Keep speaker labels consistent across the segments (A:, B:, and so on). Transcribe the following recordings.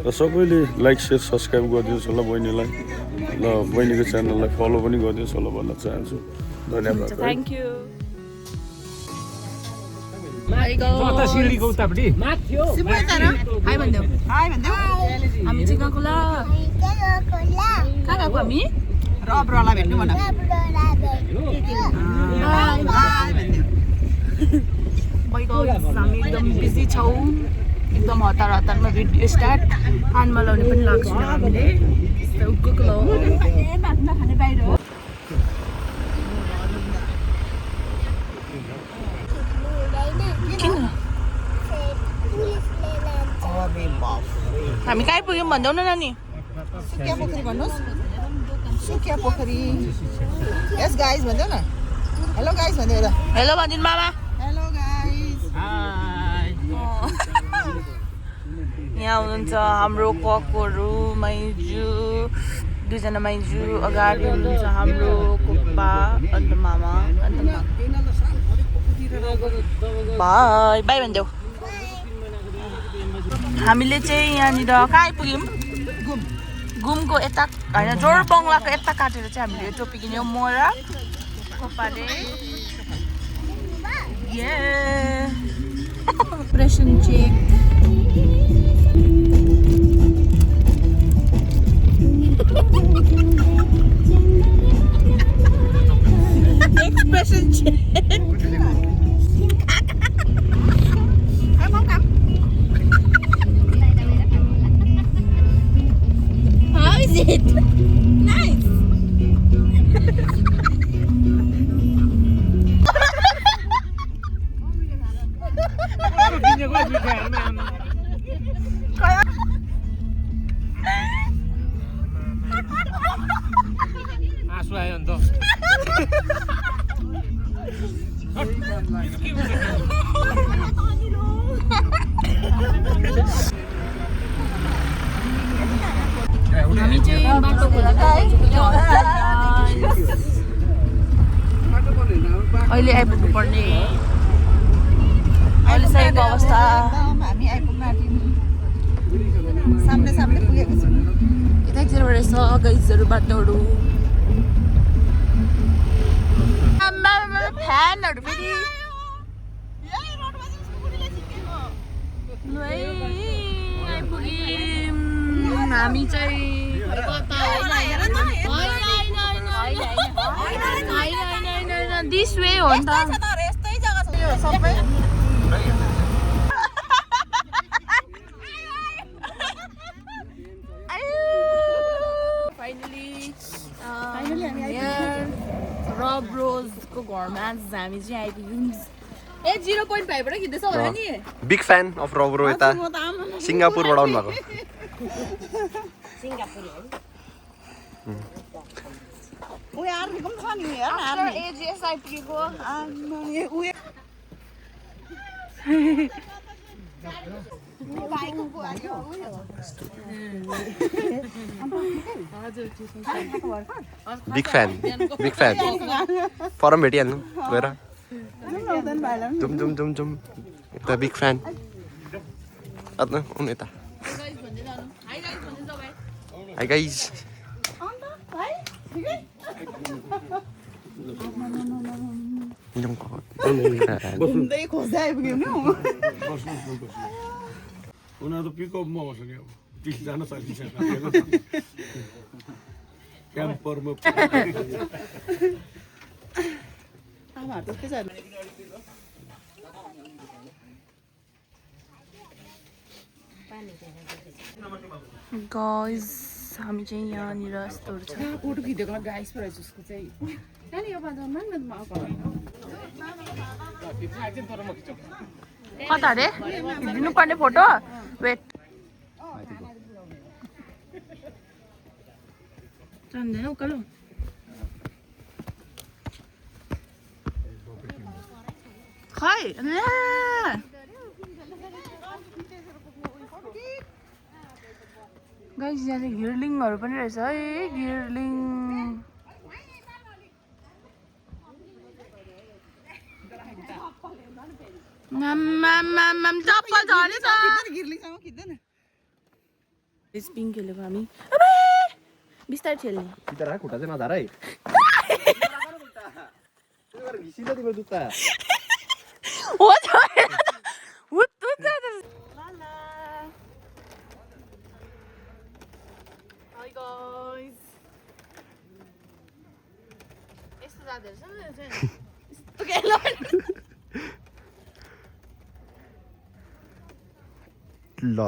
A: र सबैले like share subscribe गरिदिनुहोस् होला बहिनीलाई ल बहिनीको च्यानललाई फलो पनि गरिदिनुहोस् होला भन्न चाहन्छु धन्यवाद
B: थ्याङ्क यू हामी चाहिँ गएको ल कहाँ गएको हामी
C: रबरलाई भेट्नु भन
B: हामी एकदम बिजी छौँ एकदम हतार हतारमा भिडियो स्टार्ट कानमा लाउने पनि लाग्छ हामीले हामी कहाँ आइपुग्यौँ भन्दैौ न नानी
C: सुकिया पोखरी भन्नुहोस् सुकिया पोखरी यस गाइस भन्दै न हेलो गाइस भन्दै ल
B: हेलो भनिदिनु मामा
C: हेलो गाइस
B: यहाँ हुनुहुन्छ हाम्रो ककहरू माइजू दुईजना माइजू अगाडि हुनुहुन्छ हाम्रो कोप्पा अन्त मामा अन्त बाई बाई भनिदेऊ हामीले चाहिँ यहाँनिर कहाँ आइपुग्यौँ घुमको यता होइन जोरबङ्गलाको यता काटेर चाहिँ हामीले टोपिकिन्यौँ म र कोप्पाले प्रेसन check expression check. How is it? Nice.
D: आसु आयो नि त
B: हामी चाहिँ बाटो अहिले आइपुग्नु पर्ने अहिले सहीको अवस्था
C: हामी आइपुग्न आँट्यौँ सामने सामने पुगेको छौँ
B: यतातिरबाट रहेछ गाइजहरू बाटोहरू फ्यानहरू फेरि आइपुग्यौँ हामी चाहिँ दिस वे हो नि त
C: यस्तै जग्गा छ यो सबै
B: फाइनली रब रोजको घरमा हामी चाहिँ आइपुग्यौँ ए 0.5 बाट खिच्दैछ होला नि
E: बिग फ्यान अफ रबरो यता सिङ्गापुरबाट आउनु भएको
C: उ यार निकम छ नि यार
B: आफ्टर एजिएस आइपुगेको
E: बिग फ्यान फरम भेटिहाल्नु गएर जुम जुम जुम जुम यता बिग फ्यान उनी यता हाई गाइज
C: घुम्दै खोज्दै आइपुग्यौँ नि
A: उनीहरू त पिकअपमा आउँछ नि अब पिक जान सकिन्छ क्याम्परमा
B: गाइस हामी चाहिँ यहाँनिर यस्तोहरू छ
C: फोटो खिचेको गाइस पो रहेछ उसको चाहिँ
B: कता अरे खिचिदिनु पर्ने फोटो वेट जान्दैन उकालो खै गाइस यहाँ चाहिँ घिर्लिङहरू पनि रहेछ है घिर्लिङ चप्पल झरेछ
C: गिर्लिङसम्म खिच्दैन
B: स्पिङ खेलेको हामी बिस्तारै खेल्ने
E: खुट्टा चाहिँ नधार है घिसिँदा तिम्रो जुत्ता
B: हो त Hi guys. यस्तो जाँदो रहेछ
E: ल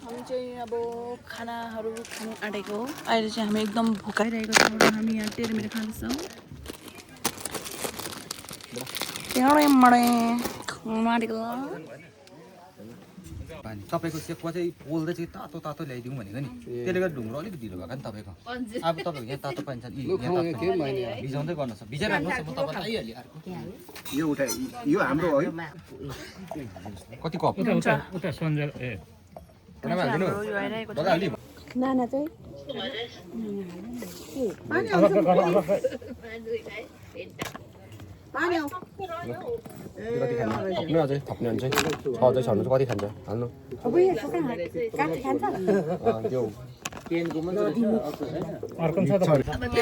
B: हामी चाहिँ अब खानाहरू खानु आँटेको हो अहिले चाहिँ हामी एकदम भोकाइरहेको छौँ र हामी यहाँ तेह्रमिरे खाँदैछौँ
D: तपाईँको सेकुवा चाहिँ पोल्दै चाहिँ तातो तातो ल्याइदिउँ भनेको नि त्यसले गर्दा ढुङ्ग्रो अलिक ढिलो भएको नि तपाईँको अब तपाईँको यहाँ तातो पाइन्छ भिजाउँदै गर्नुहोस् भिजाइराख्नुहोस् म तपाईँलाई आइहालेँ
E: यो उठा यो हाम्रो है
D: कति कप
F: उता सन्जर ए
B: नाना चाहिँ
E: कति खान्छ थप्नु अझै थप्ने हुन्छ अझै छ कति खान्छ हाल्नु त्यो
B: यहाँ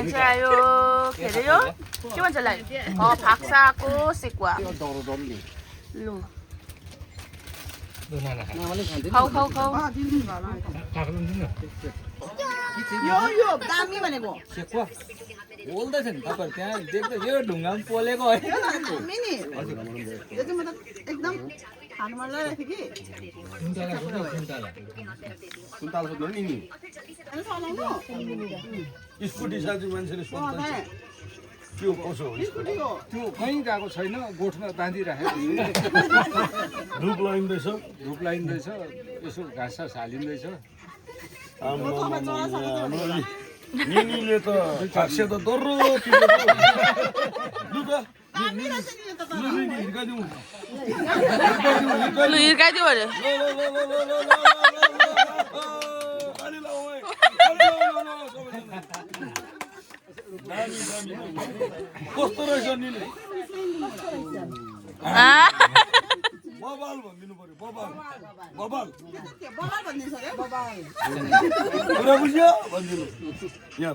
B: चाहिँ आयो के अरे यो के भन्छ यसलाई फाक्साको सेकुवा लु खाऊ खाऊ खाऊ
C: यो दामी भनेको
D: सेकुवा पोल्दैछ नि तपाईँहरू त्यहाँ देख्दै यो ढुङ्गामा पोलेको है
C: दामी नि यो चाहिँ म त एकदम खानु मन लागिरहेको थियो
A: सुन्ताल सोध्नु नि
C: कि चलाउनु
A: स्कुटी साथी मान्छेले सोध्छ त्यो कसो हो
C: स्कुटीको
F: त्यो कहीँ गएको छैन गोठमा बाँधिराखेको
A: धुप लगाइँदैछ
F: धुप लाइँदैछ यसो घाँस सास हालिँदैछ
A: निनीले त फाक्से त दर्रो
B: लु हिर्काइदियो अरे
A: कस्तो रहेछ निले बबाल भनिदिनु पर्यो बबाल बबाल
C: बबाल भन्दैछ रे बबाल
A: कुरा बुझ्यो भनिदिनु यहाँ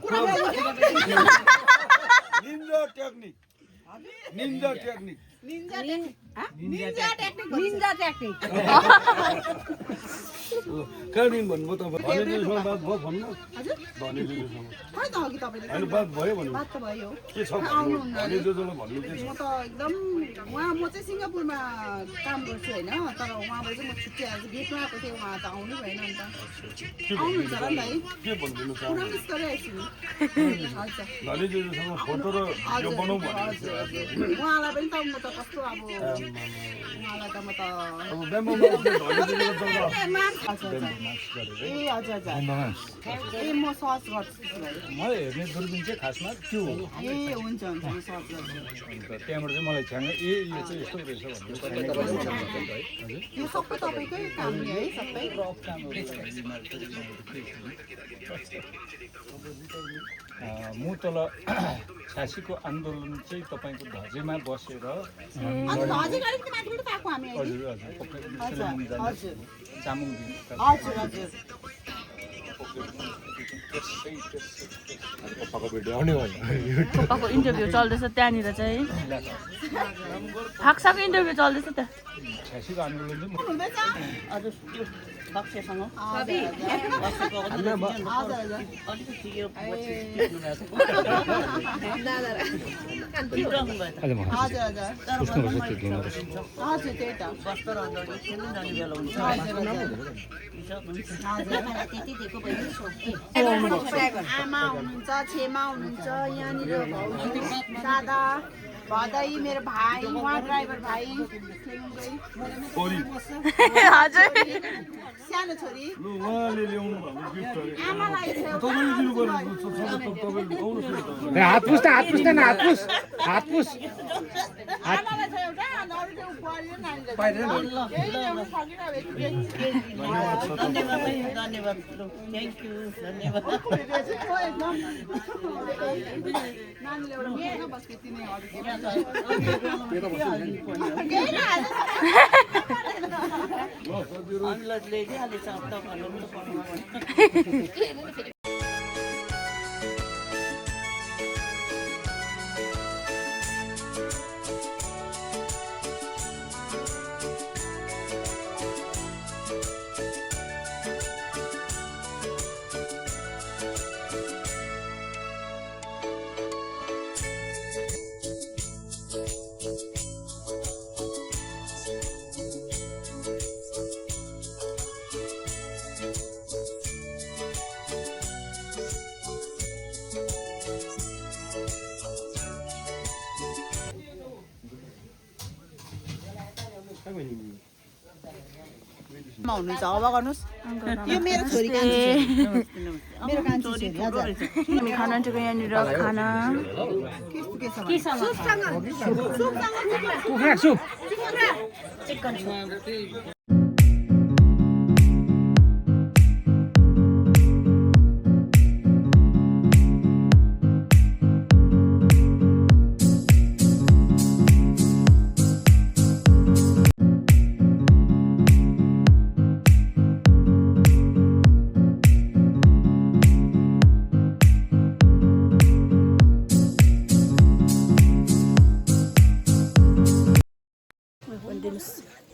A: Ninja technique Ninja technique
C: Ninja technique
A: कहाँदेखि भन्नुभयो तपाईँ भनेजूसँग बात भयो भन्नु भनेजूसँग
C: खै त अघि तपाईँले
A: होइन बात भयो भन्नु
C: बात त भयो
A: के छ भन्नु भनेजूसँग भन्नु के छ
C: म त एकदम म चाहिँ सिङ्गापुरमा काम गर्छु होइन तर उहाँबाट चाहिँ म छुट्टी आएको भेट्नु आएको थिएँ उहाँ त आउनु भएन अन्त आउनुहुन्छ र नि
A: के भनिदिनु
C: पुरा
A: चाहनु
C: मिस गरिरहेको छु हजुर
A: भनेजूसँग फोटो र यो बनाउँ भनेको थियो
C: उहाँलाई पनि त म त कस्तो अब उहाँलाई त म त
A: अब बेम्बोमा भनेजूले
C: हजुर ए हजुर हजुर ए म सर्च गर्छु
F: म हेर्ने दुर्बिन चाहिँ खासमा त्यो हो
C: ए हुन्छ हुन्छ म सर्च गर्छु
F: अन्त त्यहाँबाट चाहिँ मलाई छ्याङ्ग यो चाहिँ यस्तो रहेछ भन्ने
C: यो सबै तपाईँकै काम नि है सबै
F: म तल 86को आन्दोलन चाहिँ तपाईँको धजेमा बसेर
C: अनि हजुर अलिकति माथिबाट पाएको हामी अहिले
F: हजुर
C: हजुर
F: चामुङ
C: हजुर हजुर
B: पप्पाको इन्टरभ्यू चल्दैछ त्यहाँनिर चाहिँ फाक्साको इन्टरभ्यू चल्दैछ त
F: 86को आन्दोलन चाहिँ
C: हुँदैछ हजुर बक्सेसँग हजुर हजुर त्यही त आमा हुनुहुन्छ छेमा हुनुहुन्छ यहाँनिर दादा भदै मेरो भाइ उहाँ ड्राइभर भाइ
B: हजुर
C: सानो छोरी
A: उहाँले ल्याउनु भएको गिफ्टहरू
C: आमालाई
A: तपाईँले दिनुपर्ने तपाईँले आउनुहोस् न त
F: हात पुस् न हात पुस् न हात पुस् हात पुस्
C: आमालाई छ एउटा अनि अरू चाहिँ बुहारी र नानीलाई केही ल्याउनु सकिरहेको
G: धन्यवाद थ्याङ्क यू धन्यवाद
C: नानीले एउटा बुझ्न बस्के तिनै अरू
G: अनुरोधले हालेछ तपाईँहरू
C: हुनुहुन्छ अब गर्नुहोस् यो मेरो छोरी कान्छी मेरो कान्छी छोरी हजुर
B: हामी खाना चाहिँ यहाँनिर खाना
F: कुखुरा सुप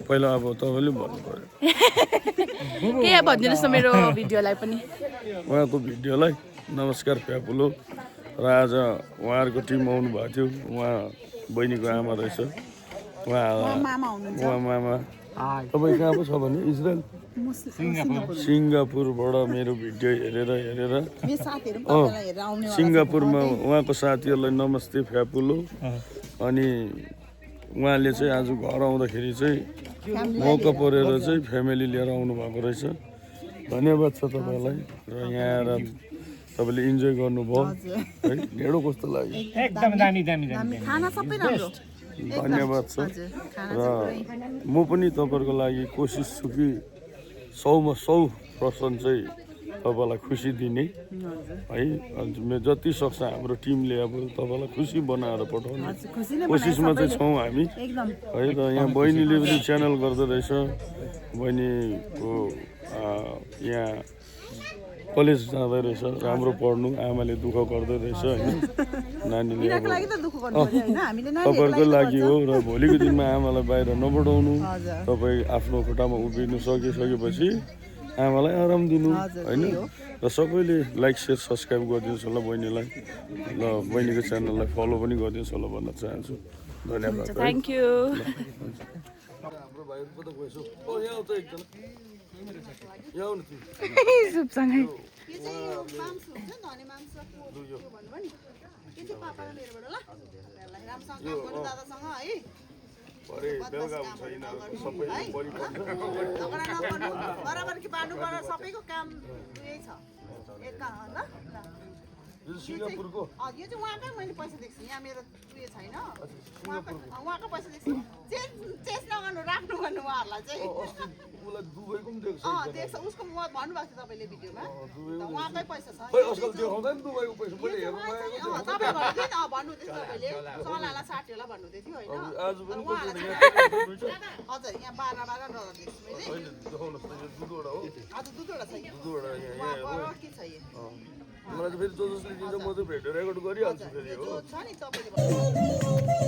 A: पहिला अब तपाईँले भन्नु पर्यो
B: के भनिदिनुहोस् न मेरो भिडियोलाई पनि
A: उहाँको भिडियोलाई नमस्कार फ्यापुलो र आज उहाँहरूको टिम आउनु भएको थियो उहाँ बहिनीको आमा रहेछ उहाँ मामा तपाईँ कहाँ पो छ भने इजरायल सिङ्गापुरबाट मेरो भिडियो हेरेर सिङ्गापुरमा उहाँको साथीहरूलाई नमस्ते फ्यापुलो अनि उहाँले चाहिँ आज घर आउँदाखेरि चाहिँ मौका परेर चाहिँ फ्यामिली लिएर आउनु भएको रहेछ धन्यवाद छ तपाईँलाई र यहाँ आएर तपाईँले इन्जोय गर्नुभयो है ढेँडो कस्तो लाग्यो
F: एकदम दामी दामी दामी
C: खाना सबै राम्रो
A: धन्यवाद छ र म पनि तपाईँहरूको लागि कोसिस छु कि 100मा 100% चाहिँ तपाईँलाई खुसी दिने है जति सक्छ हाम्रो टिमले अब तपाईँलाई खुसी बनाएर पठाउने कोसिसमा चाहिँ छौँ हामी है र यहाँ बहिनीले पनि च्यानल गर्दो रहेछ बहिनीको यहाँ कलेज जाँदै रहेछ राम्रो पढ्नु आमाले दुःख गर्दै रहेछ होइन नानीले तपाईँहरूको लागि हो र भोलिको दिनमा आमालाई बाहिर नपठाउनु तपाईँ आफ्नो खुट्टामा उभिनु सकेपछि आमालाई आराम दिनु होइन र सबैले लाइक सेयर सब्सक्राइब गरिदिनुहोस् होला बहिनीलाई ल बहिनीको च्यानललाई फलो पनि गरिदिनुहोस् होला भन्न चाहन्छु धन्यवाद
B: थ्याङ्क यू सुपसँगै
C: बराबर कि बाँड्नु पर्छ सबैको काम यही छ एक काम ल
A: सिङ्गापुरको
C: यो चाहिँ उहाँकै मैले पैसा दिएको छु यहाँ मेरो उयो छैन उहाँको पैसा दिएको छु चेन्ज नगर्नु राख्नु गर्नु उहाँहरूलाई चाहिँ
A: उसलाई दुबईको पनि दिएको
C: दिएको छ उसको म भन्नुभएको थियो तपाईँले भिडियोमा उहाँकै पैसा छ
A: आजकल देखाउँदैन दुबईको पैसा मैले हेर्नु
C: तपाईँ भन्नुहुँदै थियो तपाईँले सलाहलाई साथीहरूलाई भन्नुहुँदै थियो होइन
A: आज पनि
C: हजुर यहाँ 12 डलर दिएको छु मैले
A: दुधवटा हो
C: हजुर दुधवटा छ
A: दुधवटा यहाँ
C: के छ यो
A: मलाई चाहिँ फेरि जसले दिन्छ म चाहिँ भिडियो रेकर्ड गरिहाल्छु फेरि हो
C: छ नि तपाईँले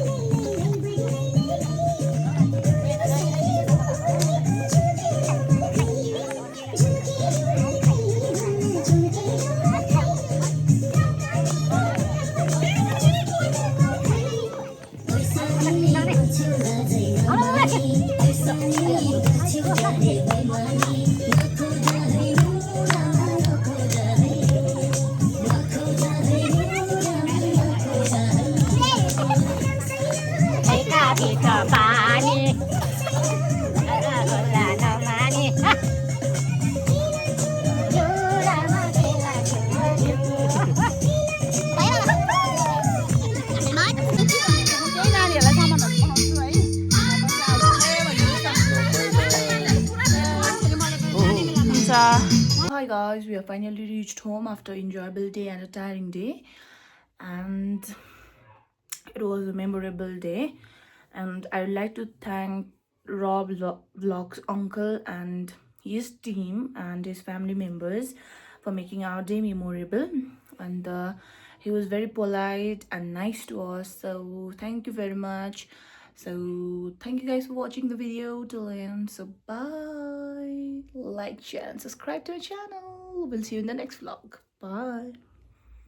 B: guys, we have finally reached home after enjoyable day and a tiring day, and it was a memorable day. And I would like to thank Rob Vlog's uncle and his team and his family members for making our day memorable. And he was very polite and nice to us, so thank you very much. So thank you guys for watching the video till the end. So bye, like, share and subscribe to our channel. We'll see you in the next vlog. Bye.